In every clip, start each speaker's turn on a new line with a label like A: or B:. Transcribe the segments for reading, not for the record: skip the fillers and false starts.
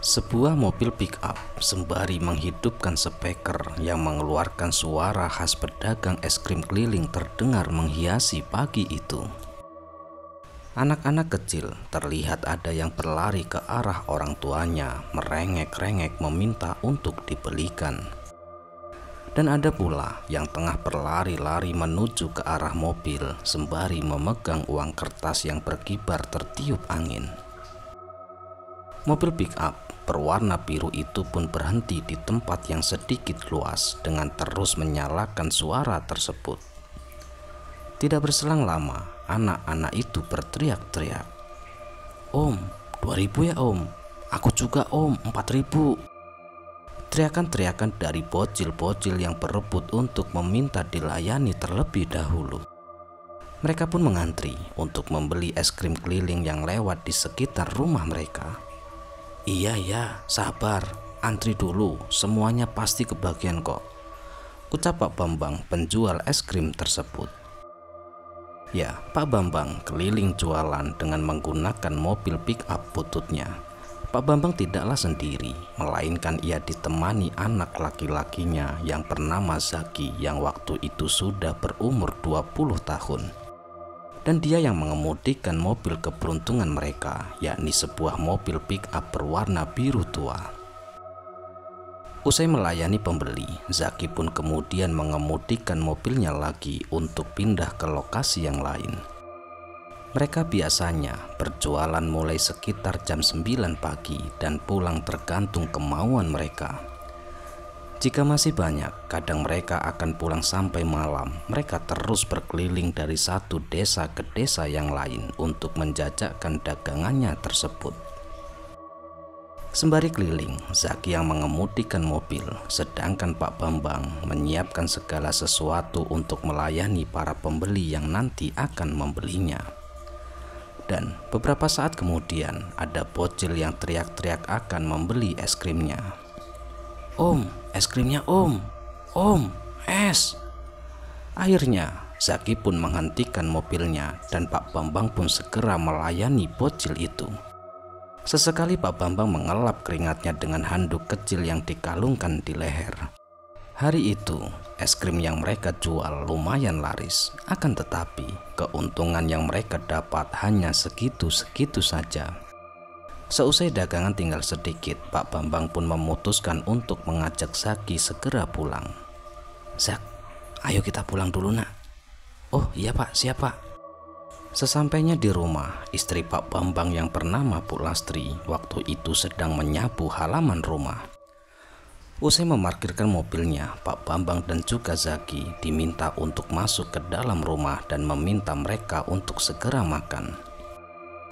A: Sebuah mobil pick-up sembari menghidupkan speaker yang mengeluarkan suara khas pedagang es krim keliling terdengar menghiasi pagi itu. Anak-anak kecil terlihat ada yang berlari ke arah orang tuanya, merengek-rengek meminta untuk dibelikan. Dan ada pula yang tengah berlari-lari menuju ke arah mobil sembari memegang uang kertas yang berkibar tertiup angin. Mobil pick-up berwarna biru itu pun berhenti di tempat yang sedikit luas dengan terus menyalakan suara tersebut. Tidak berselang lama, anak-anak itu berteriak-teriak, "Om, 2000 ya om, aku juga om, 4000. Teriakan-teriakan dari bocil-bocil yang berebut untuk meminta dilayani terlebih dahulu. Mereka pun mengantri untuk membeli es krim keliling yang lewat di sekitar rumah mereka. Iya, sabar, antri dulu, semuanya pasti kebagian kok," ucap Pak Bambang, penjual es krim tersebut. Ya, Pak Bambang keliling jualan dengan menggunakan mobil pick-up bututnya. Pak Bambang tidaklah sendiri, melainkan ia ditemani anak laki-lakinya yang bernama Zaki yang waktu itu sudah berumur 20 tahun. Dan dia yang mengemudikan mobil keberuntungan mereka, yakni sebuah mobil pick-up berwarna biru tua. Usai melayani pembeli, Zaki pun kemudian mengemudikan mobilnya lagi untuk pindah ke lokasi yang lain. Mereka biasanya berjualan mulai sekitar jam 9 pagi dan pulang tergantung kemauan mereka. Jika masih banyak, kadang mereka akan pulang sampai malam. Mereka terus berkeliling dari satu desa ke desa yang lain untuk menjajakan dagangannya tersebut. Sembari keliling, Zaki yang mengemudikan mobil, sedangkan Pak Bambang menyiapkan segala sesuatu untuk melayani para pembeli yang nanti akan membelinya. Dan beberapa saat kemudian, ada bocil yang teriak-teriak akan membeli es krimnya. "Om, es krimnya om, es." Akhirnya Zaki pun menghentikan mobilnya dan Pak Bambang pun segera melayani bocil itu. Sesekali Pak Bambang mengelap keringatnya dengan handuk kecil yang dikalungkan di leher. Hari itu es krim yang mereka jual lumayan laris, akan tetapi keuntungan yang mereka dapat hanya segitu-segitu saja. Seusai dagangan tinggal sedikit, Pak Bambang pun memutuskan untuk mengajak Zaki segera pulang. "Zak, ayo kita pulang dulu nak." "Oh iya pak, siap pak." Sesampainya di rumah, istri Pak Bambang yang bernama Bu Lastri waktu itu sedang menyapu halaman rumah. Usai memarkirkan mobilnya, Pak Bambang dan juga Zaki diminta untuk masuk ke dalam rumah dan meminta mereka untuk segera makan.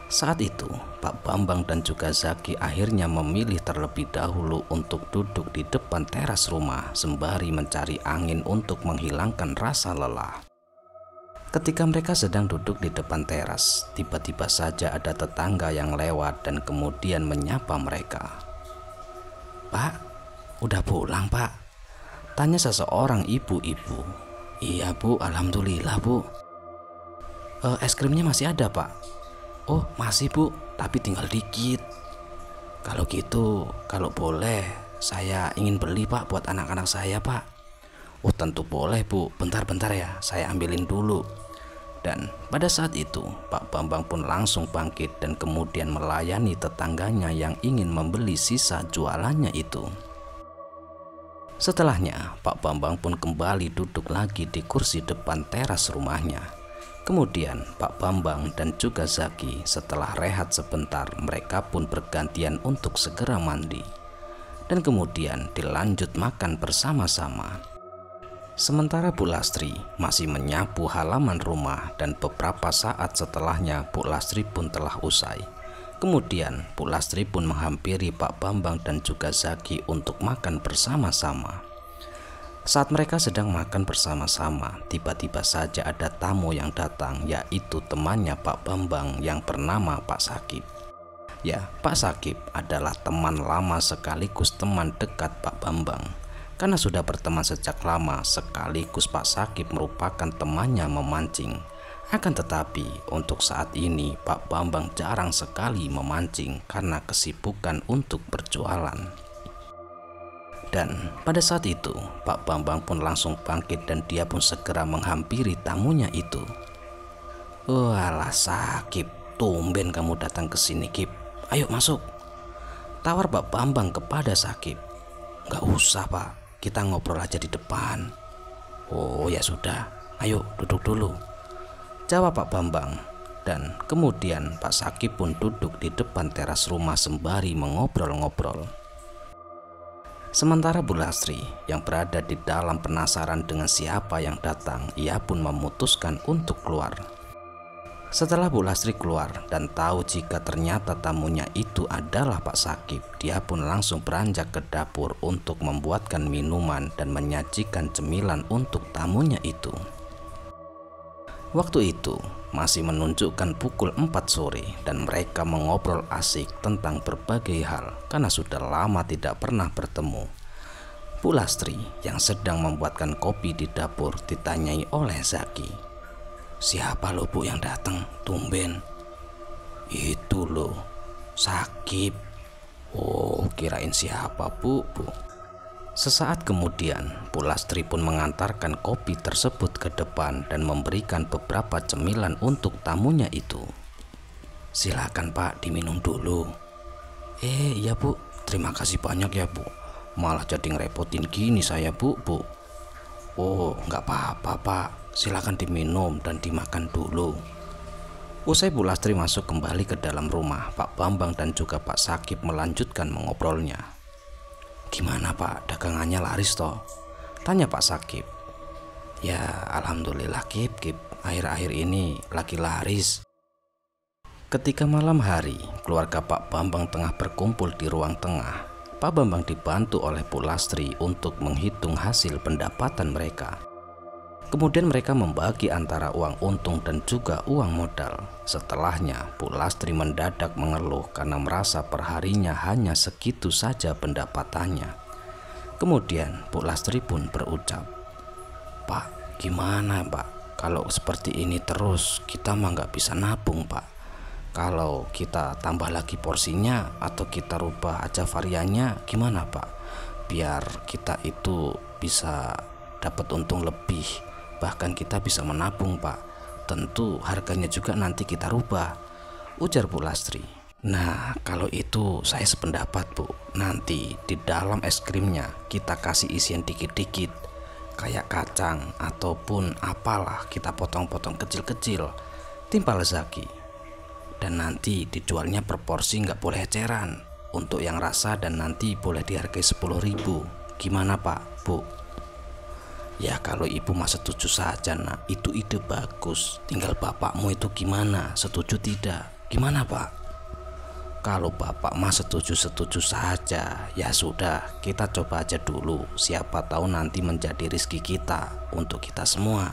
A: Saat itu, Pak Bambang dan juga Zaki akhirnya memilih terlebih dahulu untuk duduk di depan teras rumah sembari mencari angin untuk menghilangkan rasa lelah. Ketika mereka sedang duduk di depan teras, tiba-tiba saja ada tetangga yang lewat dan kemudian menyapa mereka. "Pak, udah pulang pak?" tanya seseorang ibu-ibu. "Iya bu, alhamdulillah bu." Es krimnya masih ada pak?" "Oh masih bu, tapi tinggal dikit." "Kalau gitu, kalau boleh saya ingin beli pak buat anak-anak saya pak." "Oh tentu boleh bu, bentar-bentar ya, saya ambilin dulu." Dan pada saat itu Pak Bambang pun langsung bangkit dan kemudian melayani tetangganya yang ingin membeli sisa jualannya itu. Setelahnya Pak Bambang pun kembali duduk lagi di kursi depan teras rumahnya. Kemudian Pak Bambang dan juga Zaki setelah rehat sebentar, mereka pun bergantian untuk segera mandi. Dan kemudian dilanjut makan bersama-sama. Sementara Bu Lastri masih menyapu halaman rumah dan beberapa saat setelahnya Bu Lastri pun telah usai. Kemudian Bu Lastri pun menghampiri Pak Bambang dan juga Zaki untuk makan bersama-sama. Saat mereka sedang makan bersama-sama, tiba-tiba saja ada tamu yang datang, yaitu temannya Pak Bambang yang bernama Pak Sakib. Ya, Pak Sakib adalah teman lama sekaligus teman dekat Pak Bambang. Karena sudah berteman sejak lama, sekaligus Pak Sakib merupakan temannya memancing. Akan tetapi untuk saat ini Pak Bambang jarang sekali memancing karena kesibukan untuk berjualan. Dan pada saat itu Pak Bambang pun langsung bangkit dan dia pun segera menghampiri tamunya itu. "Walah Sakip, tumben kamu datang ke sini Kip. Ayo masuk," tawar Pak Bambang kepada Sakip. "Gak usah Pak, kita ngobrol aja di depan." "Oh ya sudah, ayo duduk dulu," jawab Pak Bambang. Dan kemudian Pak Sakip pun duduk di depan teras rumah sembari mengobrol-ngobrol. Sementara Bu Lastri yang berada di dalam penasaran dengan siapa yang datang, ia pun memutuskan untuk keluar. Setelah Bu Lastri keluar dan tahu jika ternyata tamunya itu adalah Pak Sakip, dia pun langsung beranjak ke dapur untuk membuatkan minuman dan menyajikan cemilan untuk tamunya itu. Waktu itu masih menunjukkan pukul 4 sore dan mereka mengobrol asik tentang berbagai hal karena sudah lama tidak pernah bertemu. Bu Lastri yang sedang membuatkan kopi di dapur ditanyai oleh Zaki. "Siapa lo Bu yang datang? Tumben." "Itu loh, Sakip." "Oh, kirain siapa Bu?" Sesaat kemudian Bu Lastri pun mengantarkan kopi tersebut ke depan dan memberikan beberapa cemilan untuk tamunya itu. "Silakan Pak, diminum dulu." Iya Bu, terima kasih banyak ya Bu. Malah jadi ngerepotin gini saya Bu." "Oh nggak apa-apa Pak, silakan diminum dan dimakan dulu." Usai Bu Lastri masuk kembali ke dalam rumah, Pak Bambang dan juga Pak Sakip melanjutkan mengobrolnya. "Gimana Pak, dagangannya laris toh?" tanya Pak Sakip. "Ya alhamdulillah Kip, akhir-akhir ini lagi laris." Ketika malam hari keluarga Pak Bambang tengah berkumpul di ruang tengah, Pak Bambang dibantu oleh Bu Lastri untuk menghitung hasil pendapatan mereka. Kemudian mereka membagi antara uang untung dan juga uang modal. Setelahnya Bu Lastri mendadak mengeluh karena merasa perharinya hanya segitu saja pendapatannya. Kemudian Bu Lastri pun berucap, "Pak, gimana Pak? Kalau seperti ini terus kita mah nggak bisa nabung Pak. Kalau kita tambah lagi porsinya atau kita rubah aja variannya gimana Pak? Biar kita itu bisa dapat untung lebih. Bahkan kita bisa menabung Pak. Tentu harganya juga nanti kita rubah," ujar Bu Lastri. "Nah kalau itu saya sependapat Bu. Nanti di dalam es krimnya kita kasih isian dikit-dikit, kayak kacang ataupun apalah kita potong-potong kecil-kecil," timpal Zaki. "Dan nanti dijualnya per porsi nggak boleh eceran. Untuk yang rasa dan nanti boleh dihargai 10.000. Gimana Pak Bu?" "Ya kalau ibu mah setuju saja Nak, itu ide bagus. Tinggal bapakmu itu gimana, setuju tidak? Gimana Pak?" "Kalau bapak mah setuju saja. Ya sudah, kita coba aja dulu. Siapa tahu nanti menjadi rezeki kita untuk kita semua."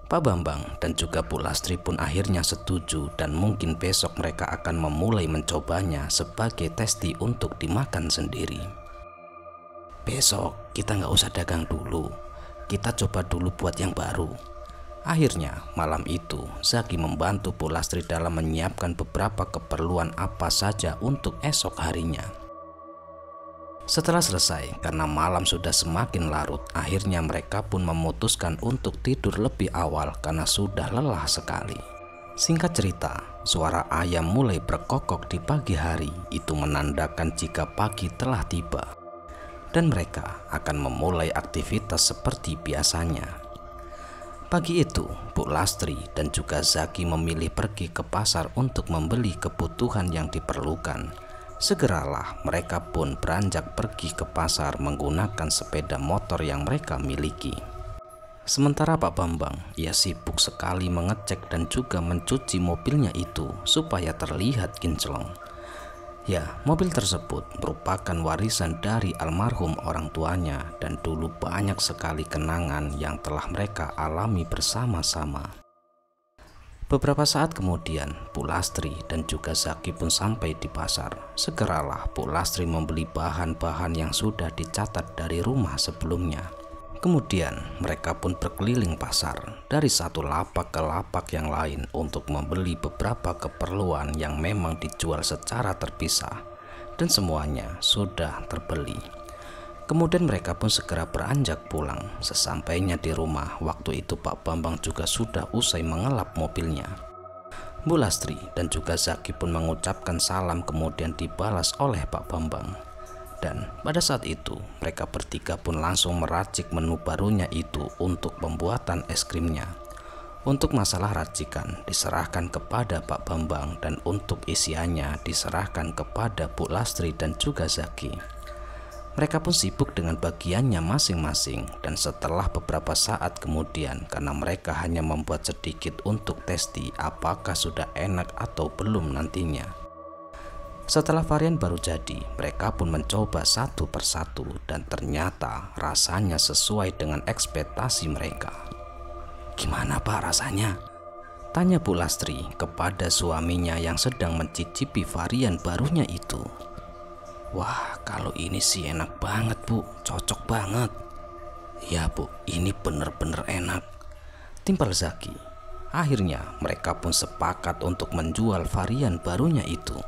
A: Pak Bambang dan juga Bu Lastri pun akhirnya setuju dan mungkin besok mereka akan memulai mencobanya sebagai testi untuk dimakan sendiri. "Besok kita nggak usah dagang dulu, kita coba dulu buat yang baru." Akhirnya malam itu Zaki membantu Bu Lastri dalam menyiapkan beberapa keperluan apa saja untuk esok harinya. Setelah selesai, karena malam sudah semakin larut, akhirnya mereka pun memutuskan untuk tidur lebih awal karena sudah lelah sekali. Singkat cerita, suara ayam mulai berkokok di pagi hari. Itu menandakan jika pagi telah tiba dan mereka akan memulai aktivitas seperti biasanya. Pagi itu, Bu Lastri dan juga Zaki memilih pergi ke pasar untuk membeli kebutuhan yang diperlukan. Segeralah mereka pun beranjak pergi ke pasar menggunakan sepeda motor yang mereka miliki. Sementara Pak Bambang, ia sibuk sekali mengecek dan juga mencuci mobilnya itu supaya terlihat kinclong. Ya, mobil tersebut merupakan warisan dari almarhum orang tuanya dan dulu banyak sekali kenangan yang telah mereka alami bersama-sama. Beberapa saat kemudian, Bu Lastri dan juga Zaki pun sampai di pasar. Segeralah Bu Lastri membeli bahan-bahan yang sudah dicatat dari rumah sebelumnya. Kemudian mereka pun berkeliling pasar dari satu lapak ke lapak yang lain untuk membeli beberapa keperluan yang memang dijual secara terpisah, dan semuanya sudah terbeli. Kemudian mereka pun segera beranjak pulang. Sesampainya di rumah, waktu itu Pak Bambang juga sudah usai mengelap mobilnya. Bu Lastri dan juga Zaki pun mengucapkan salam kemudian dibalas oleh Pak Bambang. Dan pada saat itu mereka bertiga pun langsung meracik menu barunya itu untuk pembuatan es krimnya. Untuk masalah racikan diserahkan kepada Pak Bambang dan untuk isiannya diserahkan kepada Bu Lastri dan juga Zaki. Mereka pun sibuk dengan bagiannya masing-masing, dan setelah beberapa saat kemudian, karena mereka hanya membuat sedikit untuk testi apakah sudah enak atau belum nantinya. Setelah varian baru jadi, mereka pun mencoba satu persatu dan ternyata rasanya sesuai dengan ekspektasi mereka. "Gimana Pak rasanya?" tanya Bu Lastri kepada suaminya yang sedang mencicipi varian barunya itu. "Wah, kalau ini sih enak banget Bu, cocok banget." "Ya Bu, ini bener-bener enak," timpal Zaki. Akhirnya mereka pun sepakat untuk menjual varian barunya itu.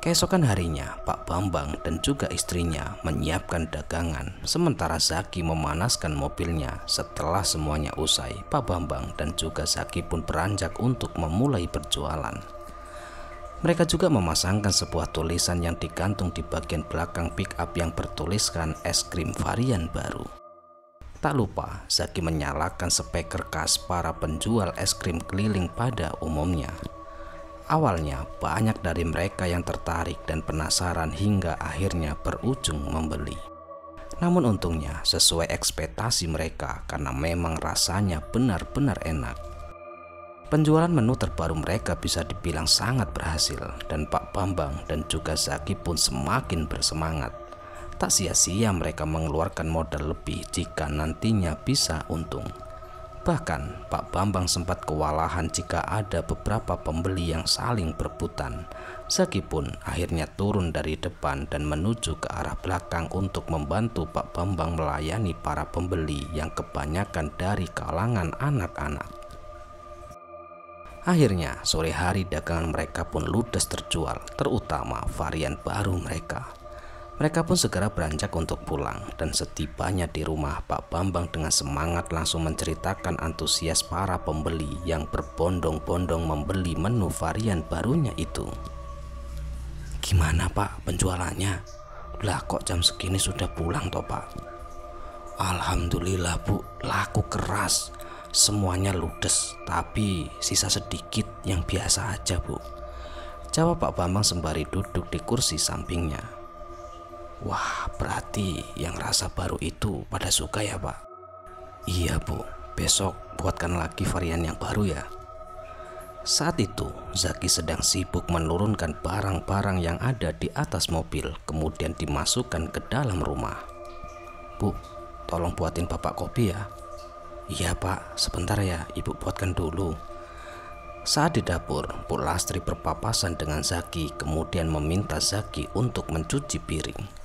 A: Keesokan harinya, Pak Bambang dan juga istrinya menyiapkan dagangan, sementara Zaki memanaskan mobilnya. Setelah semuanya usai, Pak Bambang dan juga Zaki pun beranjak untuk memulai berjualan. Mereka juga memasangkan sebuah tulisan yang digantung di bagian belakang pick-up yang bertuliskan es krim varian baru. Tak lupa, Zaki menyalakan speaker khas para penjual es krim keliling pada umumnya. Awalnya banyak dari mereka yang tertarik dan penasaran hingga akhirnya berujung membeli. Namun untungnya sesuai ekspektasi mereka karena memang rasanya benar-benar enak. Penjualan menu terbaru mereka bisa dibilang sangat berhasil dan Pak Bambang dan juga Zaki pun semakin bersemangat. Tak sia-sia mereka mengeluarkan modal lebih jika nantinya bisa untung. Bahkan Pak Bambang sempat kewalahan jika ada beberapa pembeli yang saling berebutan. Zaki pun akhirnya turun dari depan dan menuju ke arah belakang untuk membantu Pak Bambang melayani para pembeli yang kebanyakan dari kalangan anak-anak. Akhirnya sore hari dagangan mereka pun ludes terjual, terutama varian baru mereka. Mereka pun segera beranjak untuk pulang, dan setibanya di rumah, Pak Bambang dengan semangat langsung menceritakan antusias para pembeli yang berbondong-bondong membeli menu varian barunya itu. "Gimana Pak penjualannya? Lah kok jam segini sudah pulang toh Pak?" "Alhamdulillah Bu, laku keras. Semuanya ludes, tapi sisa sedikit yang biasa aja Bu," jawab Pak Bambang sembari duduk di kursi sampingnya. "Wah, berarti yang rasa baru itu pada suka ya Pak?" "Iya Bu, besok buatkan lagi varian yang baru ya." Saat itu Zaki sedang sibuk menurunkan barang-barang yang ada di atas mobil, kemudian dimasukkan ke dalam rumah. "Bu, tolong buatin Bapak kopi ya." "Iya Pak, sebentar ya, Ibu buatkan dulu." Saat di dapur, Bu Lastri berpapasan dengan Zaki, kemudian meminta Zaki untuk mencuci piring.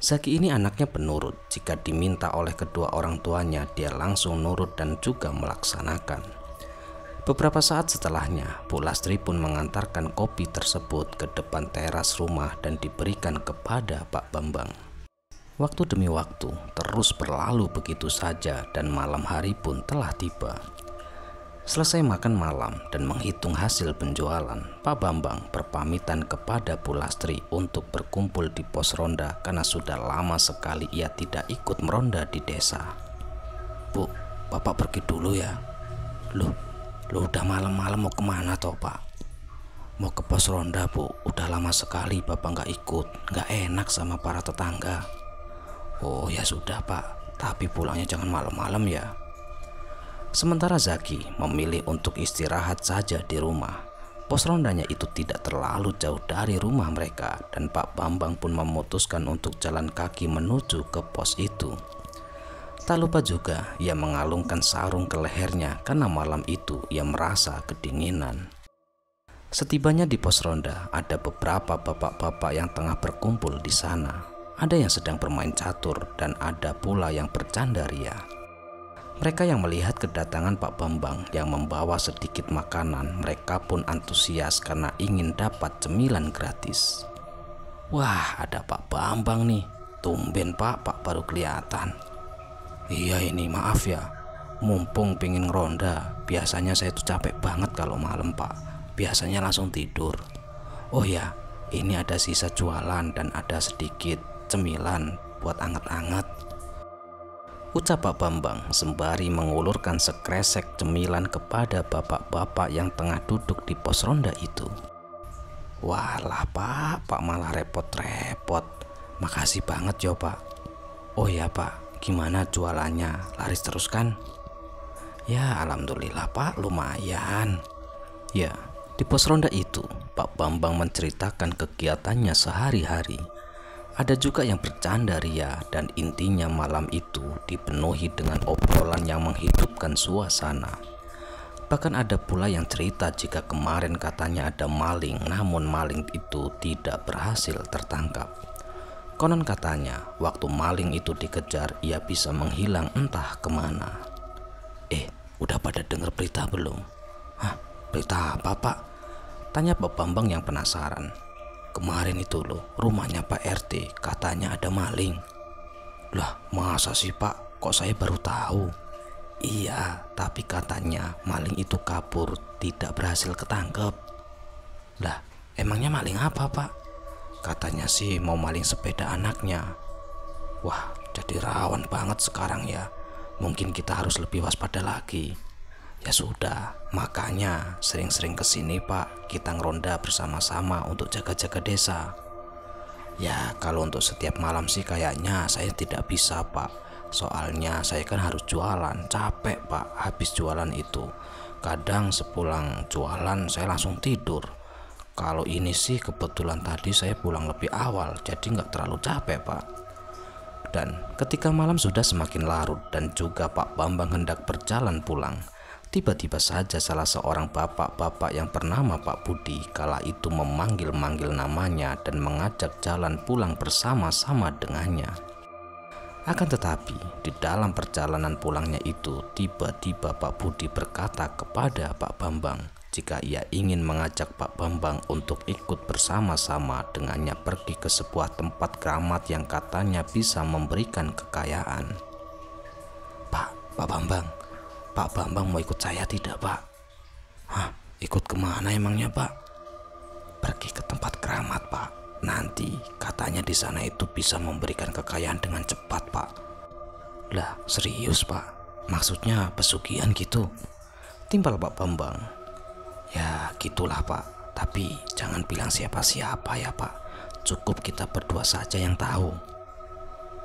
A: Zaki ini anaknya penurut, jika diminta oleh kedua orang tuanya dia langsung nurut dan juga melaksanakan. Beberapa saat setelahnya, Bu Lastri pun mengantarkan kopi tersebut ke depan teras rumah dan diberikan kepada Pak Bambang. Waktu demi waktu terus berlalu begitu saja dan malam hari pun telah tiba. Selesai makan malam dan menghitung hasil penjualan, Pak Bambang berpamitan kepada Bu Lastri untuk berkumpul di pos ronda karena sudah lama sekali ia tidak ikut meronda di desa. "Bu, Bapak pergi dulu ya." Loh udah malam-malam mau kemana toh Pak?" "Mau ke pos ronda Bu, udah lama sekali Bapak nggak ikut, nggak enak sama para tetangga." "Oh ya sudah Pak, tapi pulangnya jangan malam-malam ya." Sementara Zaki memilih untuk istirahat saja di rumah. Pos rondanya itu tidak terlalu jauh dari rumah mereka dan Pak Bambang pun memutuskan untuk jalan kaki menuju ke pos itu. Tak lupa juga ia mengalungkan sarung ke lehernya karena malam itu ia merasa kedinginan. Setibanya di pos ronda ada beberapa bapak-bapak yang tengah berkumpul di sana. ada yang sedang bermain catur, dan ada pula yang bercanda ria. Mereka yang melihat kedatangan Pak Bambang yang membawa sedikit makanan, mereka pun antusias karena ingin dapat cemilan gratis. Wah, ada Pak Bambang nih. Tumben Pak baru kelihatan. Iya ini, maaf ya. Mumpung pingin ngeronda, biasanya saya tuh capek banget kalau malam Pak. Biasanya langsung tidur. Oh ya, ini ada sisa jualan dan ada sedikit cemilan buat anget-anget, ucap Pak Bambang sembari mengulurkan sekresek cemilan kepada bapak-bapak yang tengah duduk di pos ronda itu. Walah Pak malah repot-repot. Makasih banget ya Pak. Oh ya Pak, gimana jualannya? Laris terus kan? Ya alhamdulillah Pak, lumayan. Ya, di pos ronda itu Pak Bambang menceritakan kegiatannya sehari-hari. Ada juga yang bercanda ria, dan intinya malam itu dipenuhi dengan obrolan yang menghidupkan suasana. Bahkan ada pula yang cerita jika kemarin katanya ada maling, namun maling itu tidak berhasil tertangkap. Konon katanya waktu maling itu dikejar, ia bisa menghilang entah kemana. Udah pada dengar berita belum? Hah, berita apa Pak? Tanya Pak Bambang yang penasaran. Kemarin itu loh, rumahnya Pak RT katanya ada maling. Lah masa sih Pak, kok saya baru tahu? Iya, tapi katanya maling itu kabur, tidak berhasil ketangkep. Lah emangnya maling apa Pak? Katanya sih mau maling sepeda anaknya. Wah, jadi rawan banget sekarang ya. Mungkin kita harus lebih waspada lagi. Ya sudah, makanya sering-sering kesini Pak, kita ngeronda bersama-sama untuk jaga-jaga desa. Ya kalau untuk setiap malam sih kayaknya saya tidak bisa Pak. Soalnya saya kan harus jualan, capek Pak habis jualan itu. Kadang sepulang jualan saya langsung tidur. Kalau ini sih kebetulan tadi saya pulang lebih awal, jadi nggak terlalu capek Pak. Dan ketika malam sudah semakin larut dan juga Pak Bambang hendak berjalan pulang, tiba-tiba saja salah seorang bapak-bapak yang bernama Pak Budi kala itu memanggil-manggil namanya dan mengajak jalan pulang bersama-sama dengannya. Akan tetapi di dalam perjalanan pulangnya itu tiba-tiba Pak Budi berkata kepada Pak Bambang jika ia ingin mengajak Pak Bambang untuk ikut bersama-sama dengannya pergi ke sebuah tempat keramat yang katanya bisa memberikan kekayaan. Pak Bambang mau ikut saya tidak Pak? Hah, ikut kemana emangnya Pak? Pergi ke tempat keramat Pak. Nanti katanya di sana itu bisa memberikan kekayaan dengan cepat Pak. Lah serius Pak? Maksudnya pesugihan gitu? Timpal Pak Bambang. Ya gitulah Pak, tapi jangan bilang siapa-siapa ya Pak. Cukup kita berdua saja yang tahu.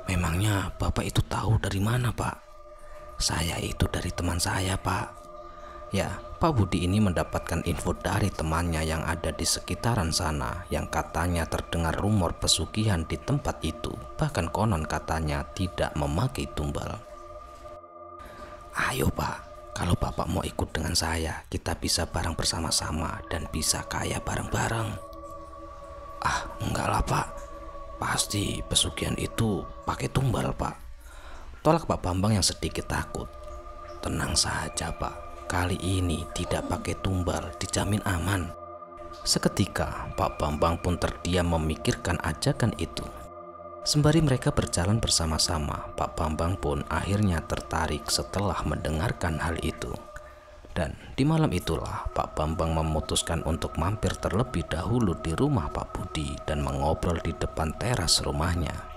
A: Memangnya Bapak itu tahu dari mana Pak? Saya itu dari teman saya Pak. Ya, Pak Budi ini mendapatkan info dari temannya yang ada di sekitaran sana, yang katanya terdengar rumor pesugihan di tempat itu. Bahkan konon katanya tidak memakai tumbal. Ayo Pak, kalau Bapak mau ikut dengan saya, kita bisa bareng bersama-sama dan bisa kaya bareng-bareng. Ah, enggak lah Pak. Pasti pesugihan itu pakai tumbal Pak. Tolak Pak Bambang yang sedikit takut. Tenang saja Pak, kali ini tidak pakai tumbal, dijamin aman. Seketika Pak Bambang pun terdiam memikirkan ajakan itu. Sembari mereka berjalan bersama-sama, Pak Bambang pun akhirnya tertarik setelah mendengarkan hal itu. Dan di malam itulah Pak Bambang memutuskan untuk mampir terlebih dahulu di rumah Pak Budi dan mengobrol di depan teras rumahnya.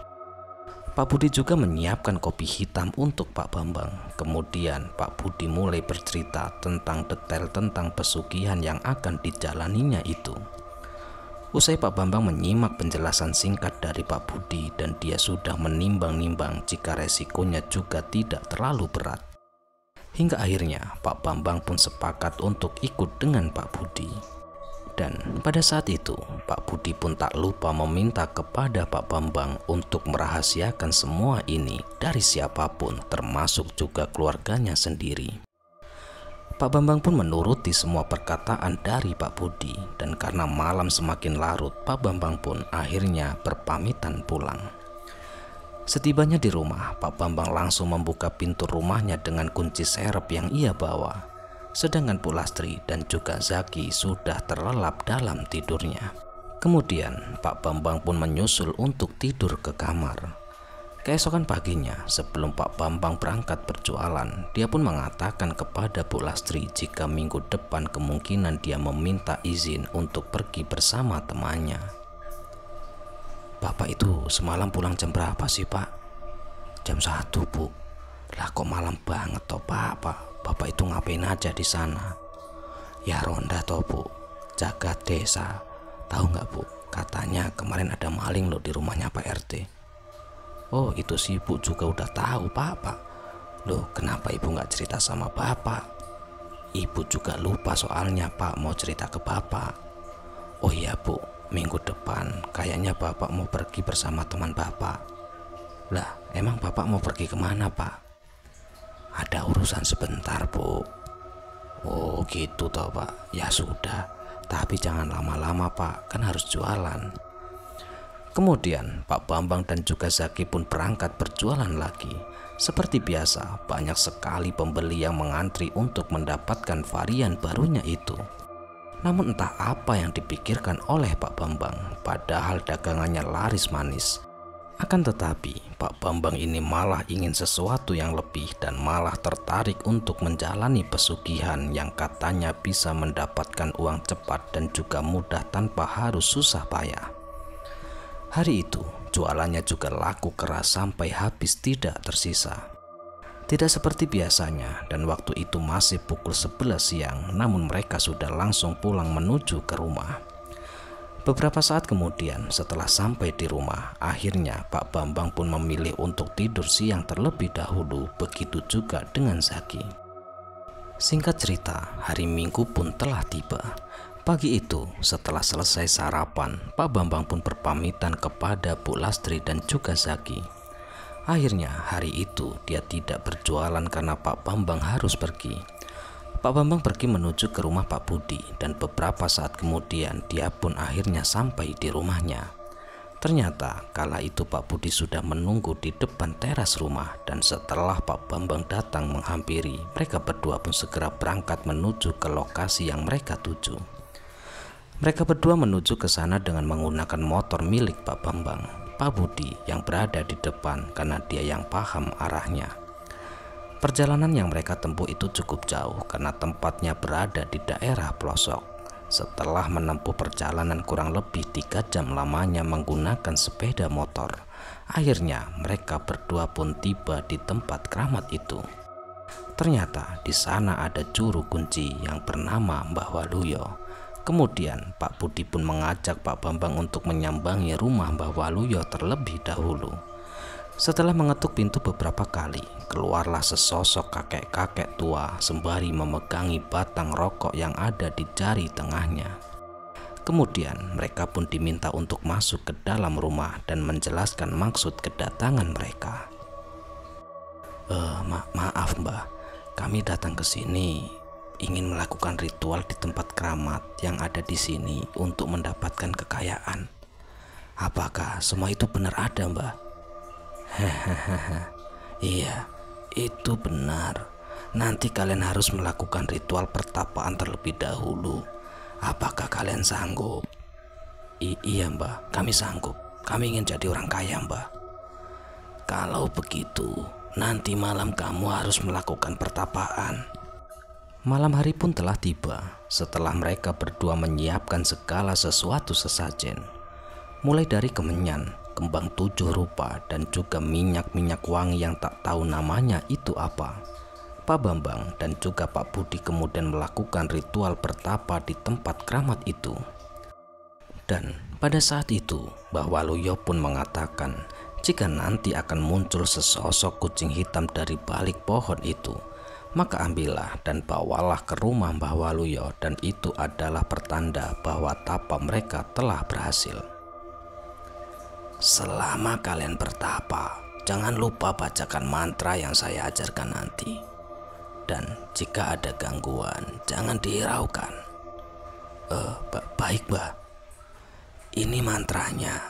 A: Pak Budi juga menyiapkan kopi hitam untuk Pak Bambang. Kemudian Pak Budi mulai bercerita tentang detail tentang pesugihan yang akan dijalaninya itu. Usai Pak Bambang menyimak penjelasan singkat dari Pak Budi dan dia sudah menimbang-nimbang jika resikonya juga tidak terlalu berat. Hingga akhirnya Pak Bambang pun sepakat untuk ikut dengan Pak Budi. Dan pada saat itu Pak Budi pun tak lupa meminta kepada Pak Bambang untuk merahasiakan semua ini dari siapapun, termasuk juga keluarganya sendiri. Pak Bambang pun menuruti semua perkataan dari Pak Budi, dan karena malam semakin larut, Pak Bambang pun akhirnya berpamitan pulang. Setibanya di rumah, Pak Bambang langsung membuka pintu rumahnya dengan kunci serep yang ia bawa. Sedangkan Bu Lastri dan juga Zaki sudah terlelap dalam tidurnya. Kemudian Pak Bambang pun menyusul untuk tidur ke kamar. Keesokan paginya, sebelum Pak Bambang berangkat berjualan, dia pun mengatakan kepada Bu Lastri jika minggu depan kemungkinan dia meminta izin untuk pergi bersama temannya. "Bapak itu semalam pulang jam berapa sih, Pak?" "Jam 1, Bu." "Lah kok malam banget toh, Pak? Bapak itu ngapain aja di sana?" "Ya ronda toh, Bu. Jaga desa. Tahu nggak, Bu? Katanya kemarin ada maling loh di rumahnya Pak RT." "Oh, itu sih Bu juga udah tahu, Pak. Loh, kenapa Ibu nggak cerita sama Bapak?" "Ibu juga lupa soalnya, Pak, mau cerita ke Bapak." "Oh iya, Bu. Minggu depan kayaknya Bapak mau pergi bersama teman Bapak." "Lah, emang Bapak mau pergi kemana, Pak?" "Ada urusan sebentar, Bu." "Oh gitu toh, Pak. Ya sudah, tapi jangan lama-lama, Pak, kan harus jualan." Kemudian Pak Bambang dan juga Zaki pun berangkat berjualan lagi. Seperti biasa, banyak sekali pembeli yang mengantri untuk mendapatkan varian barunya itu. Namun entah apa yang dipikirkan oleh Pak Bambang, padahal dagangannya laris manis. Akan tetapi, Pak Bambang ini malah ingin sesuatu yang lebih dan malah tertarik untuk menjalani pesugihan yang katanya bisa mendapatkan uang cepat dan juga mudah tanpa harus susah payah. Hari itu, jualannya juga laku keras sampai habis tidak tersisa. Tidak seperti biasanya, dan waktu itu masih pukul 11 siang, namun mereka sudah langsung pulang menuju ke rumah. Beberapa saat kemudian, setelah sampai di rumah, akhirnya Pak Bambang pun memilih untuk tidur siang terlebih dahulu, begitu juga dengan Zaki. Singkat cerita, hari Minggu pun telah tiba. Pagi itu, setelah selesai sarapan, Pak Bambang pun berpamitan kepada Bu Lastri dan juga Zaki. Akhirnya hari itu dia tidak berjualan karena Pak Bambang harus pergi. Pak Bambang pergi menuju ke rumah Pak Budi dan beberapa saat kemudian dia pun akhirnya sampai di rumahnya. Ternyata kala itu Pak Budi sudah menunggu di depan teras rumah, dan setelah Pak Bambang datang menghampiri, mereka berdua pun segera berangkat menuju ke lokasi yang mereka tuju. Mereka berdua menuju ke sana dengan menggunakan motor milik Pak Bambang. Pak Budi yang berada di depan karena dia yang paham arahnya. Perjalanan yang mereka tempuh itu cukup jauh karena tempatnya berada di daerah pelosok. Setelah menempuh perjalanan kurang lebih 3 jam lamanya menggunakan sepeda motor, akhirnya mereka berdua pun tiba di tempat keramat itu. Ternyata di sana ada juru kunci yang bernama Mbah Waluyo. Kemudian Pak Budi pun mengajak Pak Bambang untuk menyambangi rumah Mbah Waluyo terlebih dahulu. Setelah mengetuk pintu beberapa kali, keluarlah sesosok kakek-kakek tua sembari memegangi batang rokok yang ada di jari tengahnya. Kemudian mereka pun diminta untuk masuk ke dalam rumah dan menjelaskan maksud kedatangan mereka. Maaf Mbah, kami datang ke sini ingin melakukan ritual di tempat keramat yang ada di sini untuk mendapatkan kekayaan. Apakah semua itu benar ada, Mbah?" "Iya, itu benar. Nanti kalian harus melakukan ritual pertapaan terlebih dahulu. Apakah kalian sanggup?" Iya Mbah, kami sanggup. Kami ingin jadi orang kaya, Mbah." "Kalau begitu, nanti malam kamu harus melakukan pertapaan." Malam hari pun telah tiba setelah mereka berdua menyiapkan segala sesuatu sesajen. Mulai dari kemenyan, kembang 7 rupa, dan juga minyak-minyak wangi yang tak tahu namanya itu apa. Pak Bambang dan juga Pak Budi kemudian melakukan ritual pertapa di tempat keramat itu. Dan pada saat itu, Mbah Waluyo pun mengatakan jika nanti akan muncul sesosok kucing hitam dari balik pohon itu, maka ambillah dan bawalah ke rumah Mbah Waluyo, dan itu adalah pertanda bahwa tapa mereka telah berhasil. Selama kalian bertapa, jangan lupa bacakan mantra yang saya ajarkan nanti. Dan jika ada gangguan, jangan dihiraukan. Baik, Mbah. Ini mantranya.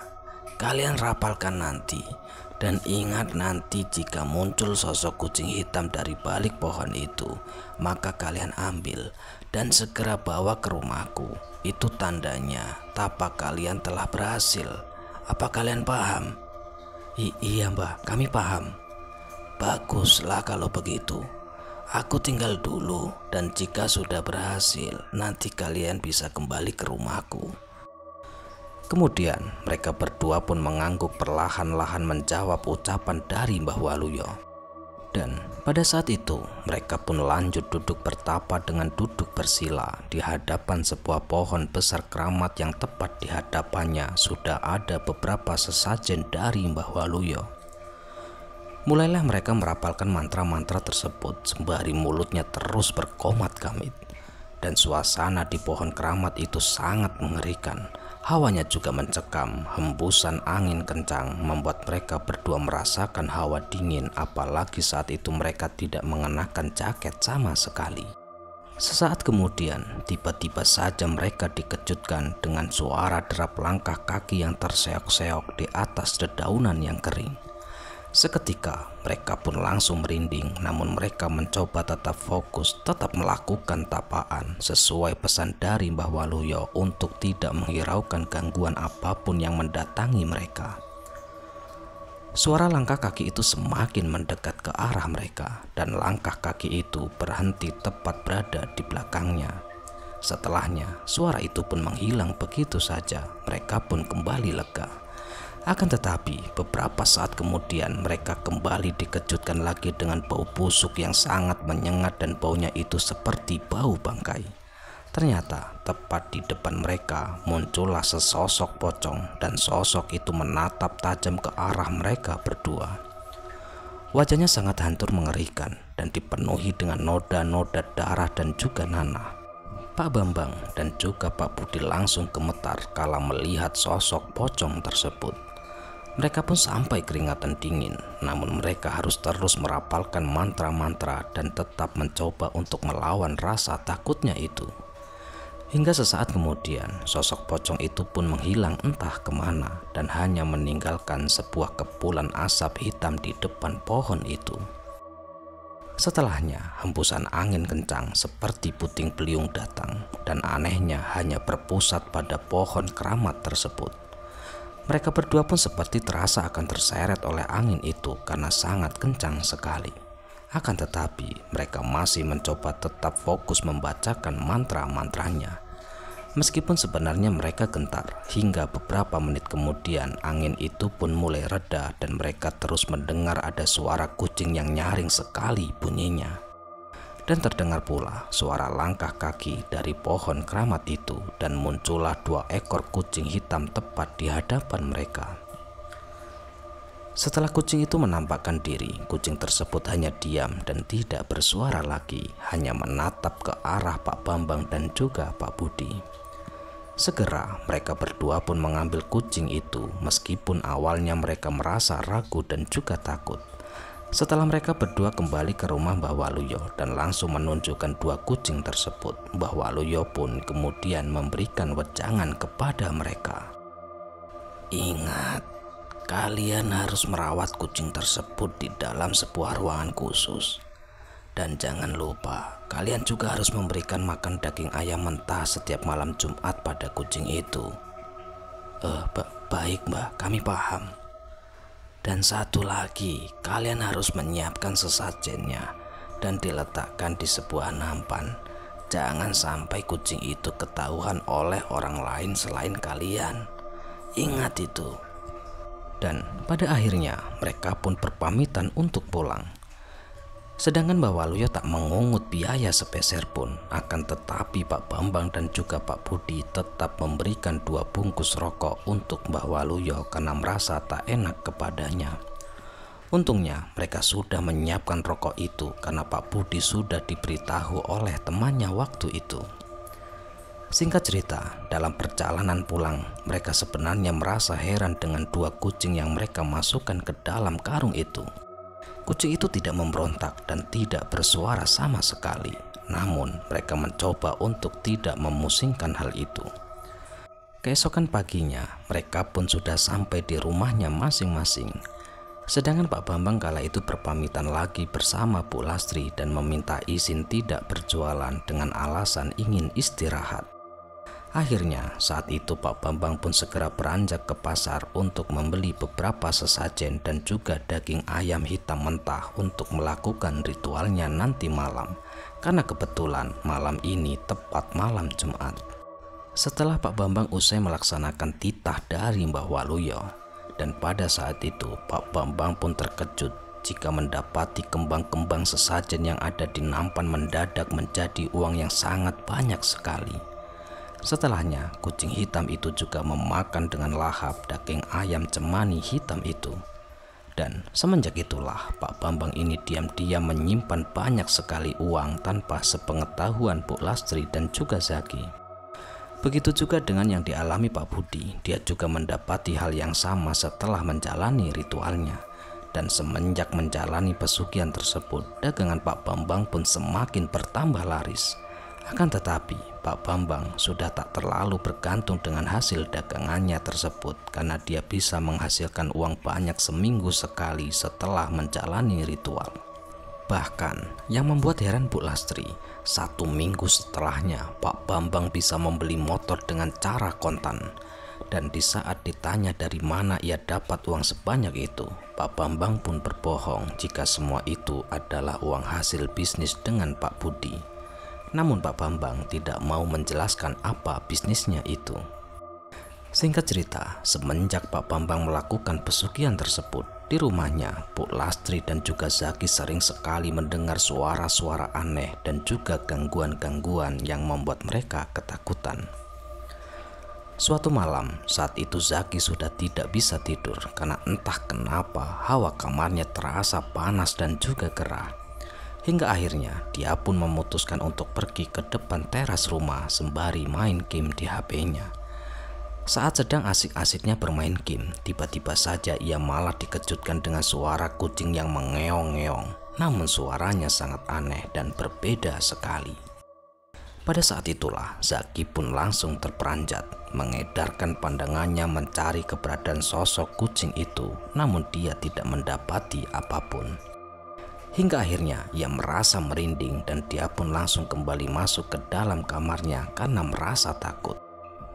A: Kalian rapalkan nanti Dan ingat, nanti jika muncul sosok kucing hitam dari balik pohon itu, maka kalian ambil dan segera bawa ke rumahku. Itu tandanya tapak kalian telah berhasil. Apa kalian paham?" Iya mbah, kami paham." "Baguslah kalau begitu. Aku tinggal dulu, dan jika sudah berhasil, nanti kalian bisa kembali ke rumahku." Kemudian mereka berdua pun mengangguk perlahan-lahan menjawab ucapan dari Mbah Waluyo. Dan pada saat itu mereka pun lanjut duduk bertapa dengan duduk bersila di hadapan sebuah pohon besar keramat yang tepat di hadapannya sudah ada beberapa sesajen dari Mbah Waluyo. Mulailah mereka merapalkan mantra-mantra tersebut sembari mulutnya terus berkomat-kamit. Dan suasana di pohon keramat itu sangat mengerikan. Hawanya juga mencekam, hembusan angin kencang membuat mereka berdua merasakan hawa dingin, apalagi saat itu mereka tidak mengenakan jaket sama sekali. Sesaat kemudian, tiba-tiba saja mereka dikejutkan dengan suara derap langkah kaki yang terseok-seok di atas dedaunan yang kering. Seketika mereka pun langsung merinding, namun mereka mencoba tetap fokus, tetap melakukan tapaan sesuai pesan dari Mbah Waluyo untuk tidak menghiraukan gangguan apapun yang mendatangi mereka. Suara langkah kaki itu semakin mendekat ke arah mereka, dan langkah kaki itu berhenti tepat berada di belakangnya. Setelahnya, suara itu pun menghilang begitu saja. Mereka pun kembali lega. Akan tetapi beberapa saat kemudian mereka kembali dikejutkan lagi dengan bau busuk yang sangat menyengat, dan baunya itu seperti bau bangkai. Ternyata tepat di depan mereka muncullah sesosok pocong, dan sosok itu menatap tajam ke arah mereka berdua. Wajahnya sangat hancur mengerikan dan dipenuhi dengan noda-noda darah dan juga nanah. Pak Bambang dan juga Pak Budi langsung gemetar kala melihat sosok pocong tersebut. Mereka pun sampai keringatan dingin, namun mereka harus terus merapalkan mantra-mantra dan tetap mencoba untuk melawan rasa takutnya itu. Hingga sesaat kemudian, sosok pocong itu pun menghilang entah kemana dan hanya meninggalkan sebuah kepulan asap hitam di depan pohon itu. Setelahnya, hembusan angin kencang seperti puting beliung datang, dan anehnya hanya berpusat pada pohon keramat tersebut. Mereka berdua pun seperti terasa akan terseret oleh angin itu karena sangat kencang sekali. Akan tetapi mereka masih mencoba tetap fokus membacakan mantra-mantranya. Meskipun sebenarnya mereka gentar, hingga beberapa menit kemudian angin itu pun mulai reda dan mereka terus mendengar ada suara kucing yang nyaring sekali bunyinya. Dan terdengar pula suara langkah kaki dari pohon keramat itu, dan muncullah 2 ekor kucing hitam tepat di hadapan mereka. Setelah kucing itu menampakkan diri, kucing tersebut hanya diam dan tidak bersuara lagi, hanya menatap ke arah Pak Bambang dan juga Pak Budi. Segera mereka berdua pun mengambil kucing itu, meskipun awalnya mereka merasa ragu dan juga takut. Setelah mereka berdua kembali ke rumah Mbah Waluyo dan langsung menunjukkan 2 kucing tersebut, Mbah Waluyo pun kemudian memberikan wejangan kepada mereka. "Ingat, kalian harus merawat kucing tersebut di dalam sebuah ruangan khusus. Dan jangan lupa, kalian juga harus memberikan makan daging ayam mentah setiap malam Jumat pada kucing itu." Baik Mbah, kami paham." "Dan satu lagi, kalian harus menyiapkan sesajennya dan diletakkan di sebuah nampan. Jangan sampai kucing itu ketahuan oleh orang lain selain kalian. Ingat itu." Dan pada akhirnya mereka pun berpamitan untuk pulang. Sedangkan Mbah Waluyo tak mengungut biaya sepeser pun. Akan tetapi Pak Bambang dan juga Pak Budi tetap memberikan 2 bungkus rokok untuk Mbah Waluyo karena merasa tak enak kepadanya. Untungnya mereka sudah menyiapkan rokok itu karena Pak Budi sudah diberitahu oleh temannya waktu itu. Singkat cerita, dalam perjalanan pulang, mereka sebenarnya merasa heran dengan 2 kucing yang mereka masukkan ke dalam karung itu. Kucing itu tidak memberontak dan tidak bersuara sama sekali. Namun mereka mencoba untuk tidak memusingkan hal itu. Keesokan paginya mereka pun sudah sampai di rumahnya masing-masing. Sedangkan Pak Bambang kala itu berpamitan lagi bersama Bu Lastri dan meminta izin tidak berjualan dengan alasan ingin istirahat. Akhirnya saat itu Pak Bambang pun segera beranjak ke pasar untuk membeli beberapa sesajen dan juga daging ayam hitam mentah untuk melakukan ritualnya nanti malam, karena kebetulan malam ini tepat malam Jumat. Setelah Pak Bambang usai melaksanakan titah dari Mbah Waluyo, dan pada saat itu Pak Bambang pun terkejut jika mendapati kembang-kembang sesajen yang ada di nampan mendadak menjadi uang yang sangat banyak sekali. Setelahnya, kucing hitam itu juga memakan dengan lahap daging ayam cemani hitam itu. Dan semenjak itulah Pak Bambang ini diam-diam menyimpan banyak sekali uang tanpa sepengetahuan Bu Lastri dan juga Zaki. Begitu juga dengan yang dialami Pak Budi, dia juga mendapati hal yang sama setelah menjalani ritualnya. Dan semenjak menjalani pesugihan tersebut, dagangan Pak Bambang pun semakin bertambah laris. Akan tetapi, Pak Bambang sudah tak terlalu bergantung dengan hasil dagangannya tersebut karena dia bisa menghasilkan uang banyak seminggu sekali setelah menjalani ritual. Bahkan, yang membuat heran Bu Lastri, 1 minggu setelahnya Pak Bambang bisa membeli motor dengan cara kontan. Dan di saat ditanya dari mana ia dapat uang sebanyak itu, Pak Bambang pun berbohong jika semua itu adalah uang hasil bisnis dengan Pak Budi. Namun Pak Bambang tidak mau menjelaskan apa bisnisnya itu. Singkat cerita, semenjak Pak Bambang melakukan pesugihan tersebut, di rumahnya Bu Lastri dan juga Zaki sering sekali mendengar suara-suara aneh dan juga gangguan-gangguan yang membuat mereka ketakutan. Suatu malam, saat itu Zaki sudah tidak bisa tidur karena entah kenapa hawa kamarnya terasa panas dan juga gerah. Hingga akhirnya dia pun memutuskan untuk pergi ke depan teras rumah sembari main game di HP-nya. Saat sedang asik-asiknya bermain game, tiba-tiba saja ia malah dikejutkan dengan suara kucing yang mengeong-ngeong. Namun suaranya sangat aneh dan berbeda sekali. Pada saat itulah Zaki pun langsung terperanjat, mengedarkan pandangannya mencari keberadaan sosok kucing itu, namun dia tidak mendapati apapun. Hingga akhirnya ia merasa merinding dan dia pun langsung kembali masuk ke dalam kamarnya karena merasa takut.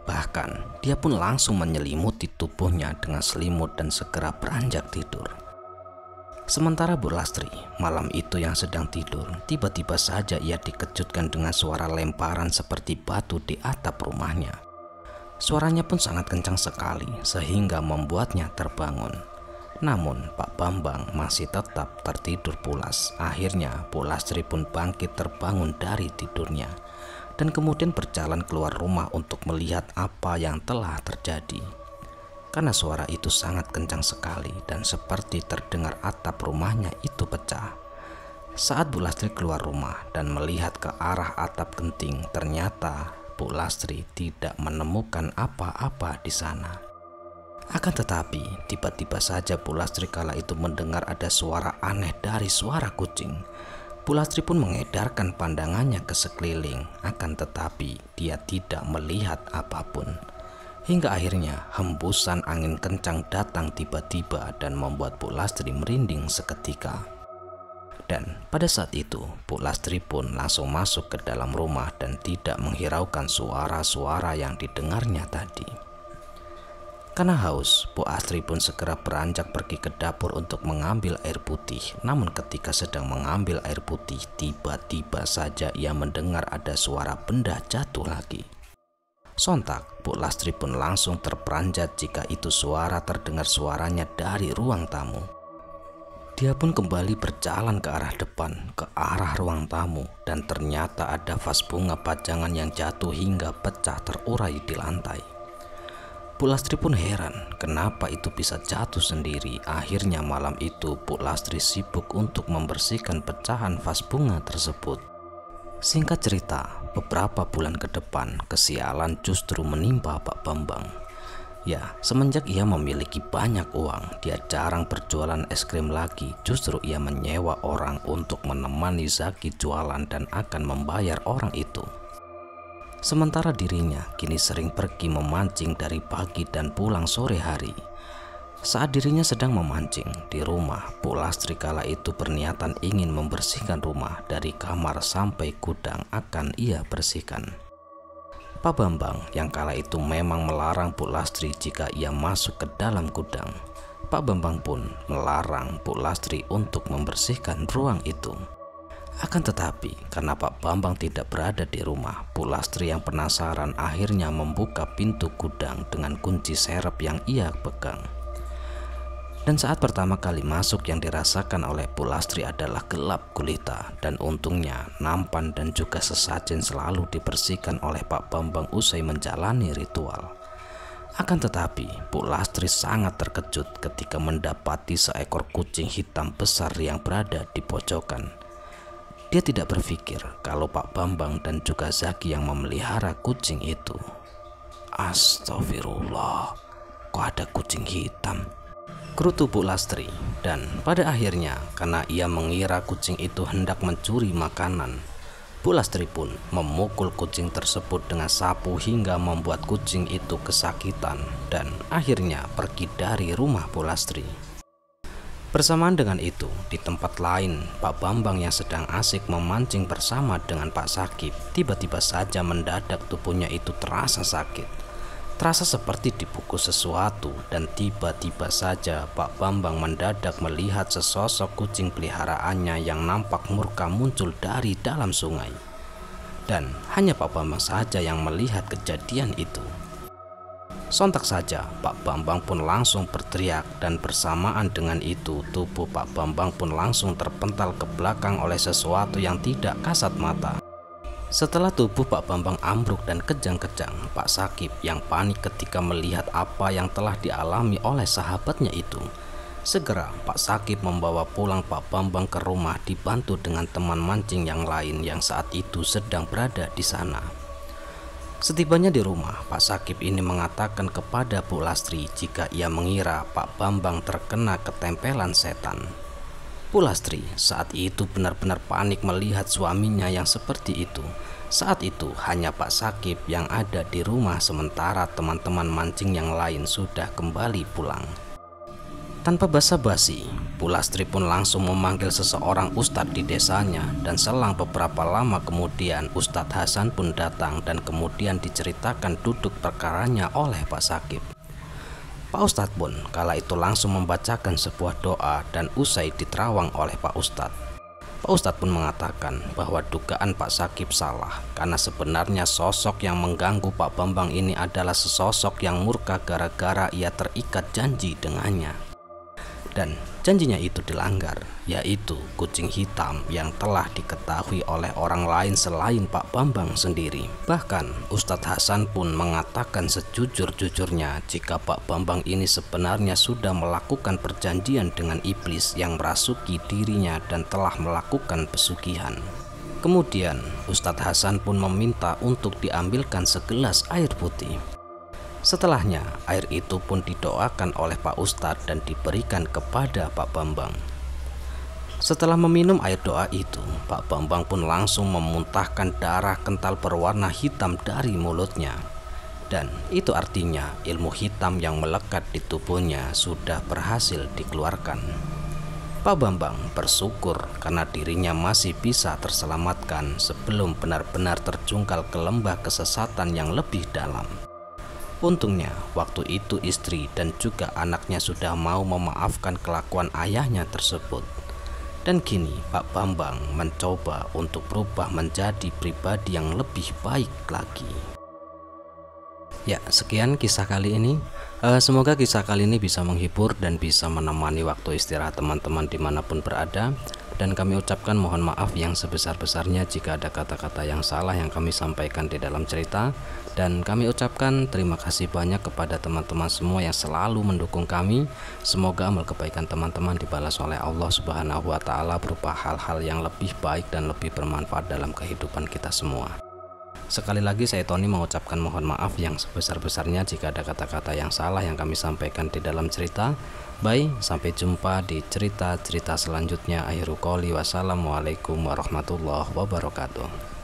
A: Bahkan dia pun langsung menyelimuti tubuhnya dengan selimut dan segera beranjak tidur. Sementara Bu Lastri malam itu yang sedang tidur, tiba-tiba saja ia dikejutkan dengan suara lemparan seperti batu di atap rumahnya. Suaranya pun sangat kencang sekali sehingga membuatnya terbangun. Namun Pak Bambang masih tetap tertidur pulas. Akhirnya Bu Lastri pun bangkit terbangun dari tidurnya dan kemudian berjalan keluar rumah untuk melihat apa yang telah terjadi. Karena suara itu sangat kencang sekali dan seperti terdengar atap rumahnya itu pecah. Saat Bu Lastri keluar rumah dan melihat ke arah atap genting, ternyata Bu Lastri tidak menemukan apa-apa di sana. Akan tetapi, tiba-tiba saja Bu Lastri kala itu mendengar ada suara aneh dari suara kucing. Bu Lastri pun mengedarkan pandangannya ke sekeliling, akan tetapi dia tidak melihat apapun. Hingga akhirnya hembusan angin kencang datang tiba-tiba dan membuat Bu Lastri merinding seketika. Dan pada saat itu, Bu Lastri pun langsung masuk ke dalam rumah dan tidak menghiraukan suara-suara yang didengarnya tadi. Karena haus, Bu Lastri pun segera beranjak pergi ke dapur untuk mengambil air putih. Namun ketika sedang mengambil air putih, tiba-tiba saja ia mendengar ada suara benda jatuh lagi. Sontak, Bu Lastri pun langsung terperanjat jika itu suara terdengar suaranya dari ruang tamu. Dia pun kembali berjalan ke arah depan, ke arah ruang tamu, dan ternyata ada vas bunga pajangan yang jatuh hingga pecah terurai di lantai. Bu Lastri pun heran kenapa itu bisa jatuh sendiri. Akhirnya malam itu Bu Lastri sibuk untuk membersihkan pecahan vas bunga tersebut. Singkat cerita, beberapa bulan ke depan kesialan justru menimpa Pak Bambang. Ya, semenjak ia memiliki banyak uang, dia jarang berjualan es krim lagi. Justru ia menyewa orang untuk menemani Zaki jualan dan akan membayar orang itu. Sementara dirinya kini sering pergi memancing dari pagi dan pulang sore hari. Saat dirinya sedang memancing di rumah, Bu Lastri kala itu berniatan ingin membersihkan rumah dari kamar sampai gudang akan ia bersihkan. Pak Bambang yang kala itu memang melarang Bu Lastri jika ia masuk ke dalam gudang. Pak Bambang pun melarang Bu Lastri untuk membersihkan ruang itu. Akan tetapi karena Pak Bambang tidak berada di rumah, Bu Lastri yang penasaran akhirnya membuka pintu gudang dengan kunci serep yang ia pegang. Dan saat pertama kali masuk yang dirasakan oleh Bu Lastri adalah gelap gulita, dan untungnya nampan dan juga sesajen selalu dibersihkan oleh Pak Bambang usai menjalani ritual. Akan tetapi Bu Lastri sangat terkejut ketika mendapati seekor kucing hitam besar yang berada di pojokan. Dia tidak berpikir kalau Pak Bambang dan juga Zaki yang memelihara kucing itu. Astagfirullah, kok ada kucing hitam? Gerutu Bu Lastri, dan pada akhirnya karena ia mengira kucing itu hendak mencuri makanan, Bu Lastri pun memukul kucing tersebut dengan sapu hingga membuat kucing itu kesakitan dan akhirnya pergi dari rumah Bu Lastri. Bersamaan dengan itu, di tempat lain, Pak Bambang yang sedang asik memancing bersama dengan Pak Sakip, tiba-tiba saja mendadak tubuhnya itu terasa sakit. Terasa seperti dipukul sesuatu, dan tiba-tiba saja Pak Bambang mendadak melihat sesosok kucing peliharaannya yang nampak murka muncul dari dalam sungai. Dan hanya Pak Bambang saja yang melihat kejadian itu. Sontak saja Pak Bambang pun langsung berteriak, dan bersamaan dengan itu tubuh Pak Bambang pun langsung terpental ke belakang oleh sesuatu yang tidak kasat mata. Setelah tubuh Pak Bambang ambruk dan kejang-kejang, Pak Sakip yang panik ketika melihat apa yang telah dialami oleh sahabatnya itu. Segera Pak Sakip membawa pulang Pak Bambang ke rumah dibantu dengan teman mancing yang lain yang saat itu sedang berada di sana. Setibanya di rumah, Pak Sakip ini mengatakan kepada Bu Lastri jika ia mengira Pak Bambang terkena ketempelan setan. Bu Lastri saat itu benar-benar panik melihat suaminya yang seperti itu. Saat itu hanya Pak Sakip yang ada di rumah sementara teman-teman mancing yang lain sudah kembali pulang. Tanpa basa-basi, Bu Lastri pun langsung memanggil seseorang ustadz di desanya, dan selang beberapa lama kemudian Ustadz Hasan pun datang dan kemudian diceritakan duduk perkaranya oleh Pak Sakip. Pak Ustadz pun kala itu langsung membacakan sebuah doa dan usai diterawang oleh Pak Ustadz. Pak Ustadz pun mengatakan bahwa dugaan Pak Sakip salah karena sebenarnya sosok yang mengganggu Pak Bambang ini adalah sesosok yang murka gara-gara ia terikat janji dengannya. Dan janjinya itu dilanggar, yaitu kucing hitam yang telah diketahui oleh orang lain selain Pak Bambang sendiri. Bahkan Ustadz Hasan pun mengatakan sejujur-jujurnya jika Pak Bambang ini sebenarnya sudah melakukan perjanjian dengan iblis yang merasuki dirinya dan telah melakukan pesugihan. Kemudian Ustadz Hasan pun meminta untuk diambilkan segelas air putih. Setelahnya, air itu pun didoakan oleh Pak Ustadz dan diberikan kepada Pak Bambang. Setelah meminum air doa itu, Pak Bambang pun langsung memuntahkan darah kental berwarna hitam dari mulutnya. Dan itu artinya ilmu hitam yang melekat di tubuhnya sudah berhasil dikeluarkan. Pak Bambang bersyukur karena dirinya masih bisa terselamatkan sebelum benar-benar terjungkal ke lembah kesesatan yang lebih dalam. Untungnya waktu itu istri dan juga anaknya sudah mau memaafkan kelakuan ayahnya tersebut. Dan kini Pak Bambang mencoba untuk berubah menjadi pribadi yang lebih baik lagi. Ya, sekian kisah kali ini. Semoga kisah kali ini bisa menghibur dan bisa menemani waktu istirahat teman-teman dimanapun berada. Dan kami ucapkan mohon maaf yang sebesar-besarnya jika ada kata-kata yang salah yang kami sampaikan di dalam cerita. Dan kami ucapkan terima kasih banyak kepada teman-teman semua yang selalu mendukung kami. Semoga amal kebaikan teman-teman dibalas oleh Allah Subhanahu wa Ta'ala berupa hal-hal yang lebih baik dan lebih bermanfaat dalam kehidupan kita semua. Sekali lagi saya Tony mengucapkan mohon maaf yang sebesar-besarnya jika ada kata-kata yang salah yang kami sampaikan di dalam cerita. Bye, sampai jumpa di cerita-cerita selanjutnya. Akhirul qouli wassalamualaikum warahmatullahi wabarakatuh.